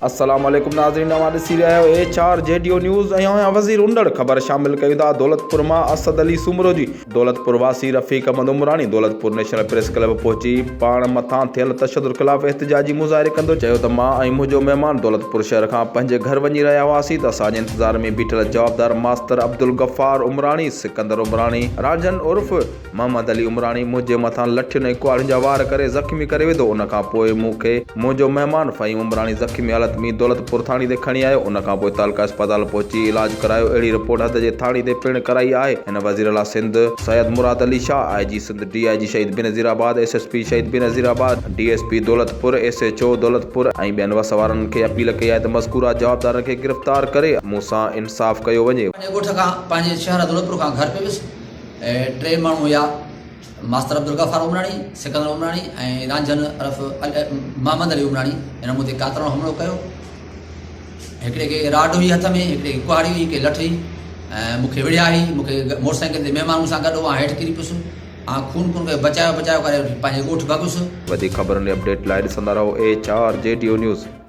अस्सलाम वालेकुम नाज़रीन, नवां ॾिसी रहिया आहियो HRJDO न्यूज़। वज़ीर उंडड़ ख़बर शामिल कयूं था। दौलतपुर मां असद अली सूमरो जी। दौलतपुर वासी रफ़ीक उमरानी दौलतपुर नेशनल प्रेस क्लब पहुची पाण मथां थियल तशदुद ख़िलाफ़ एहतिजाजी मुज़ाहिरे कंदो चयो त मां ऐं मुंहिंजो महिमान दौलतपुर शहर खां पंहिंजे घर वञी रहिया हुआसीं त असांजे इंतज़ार में बीठल जवाबदार मास्तर अब्दुल गफ़ार उमरानी, सिकंदर उमरानी, राजन उर्फ़ मोहम्मद अली उमरानी मुंहिंजे मथां लठियुनि ऐं कुहाड़ियुनि जा वार करे ज़ख़्मी करे विधो। उन खां पोइ मूंखे मुंहिंजो महिमान फ़हीम उमरानी ज़ख़्मी हालत में दौलतपुर थाणे ते खणी आयो। उन खां पोइ तालका अस्पताल पहुची इलाज करायो। अहिड़ी रिपोर्ट हद जे थाणे ते पिणु कराई आहे। हिन वज़ीर आला सिंध सैयद मुराद अली शाह, IG सिंध, DIG शहीद बेनज़ीराबाद, SSP शहीद बेनज़ीराबाद, DSP दौलतपुर, SHO दौलतपुर ऐं ॿियनि वस वारनि खे अपील कई आहे त मज़कूरा जवाबदारनि खे गिरफ़्तार करे मूंसां इंसाफ़ कयो वञे। ॻोठ खां पंहिंजे शहर दौलतपुर खां घर पे वियुसि ऐं 3 माण्हू हुया, मास्तर अब्दुल गफ़ार उमरानी, सिकंदर उमरानी ऐं रांझन उर्फ़ मोहम्मद अली उमरानी। हिन मूं ते कातराणो हमलो कयो। हिकिड़े खे राड हुई हथ में, हिकिड़े खे कुहाड़ी हुई, के लठ हुई ऐं मूंखे विढ़िया हुई। मूंखे मोटरसाइकिल ते महिमान सां गॾु हुआ, हेठि किरी पियुसि ऐं खून करे बचायो करे पंहिंजे ॻोठ भॻुसि। वधीक ख़बरुनि अपडेट लाइ ॾिसंदा रहो HRJDO न्यूज़।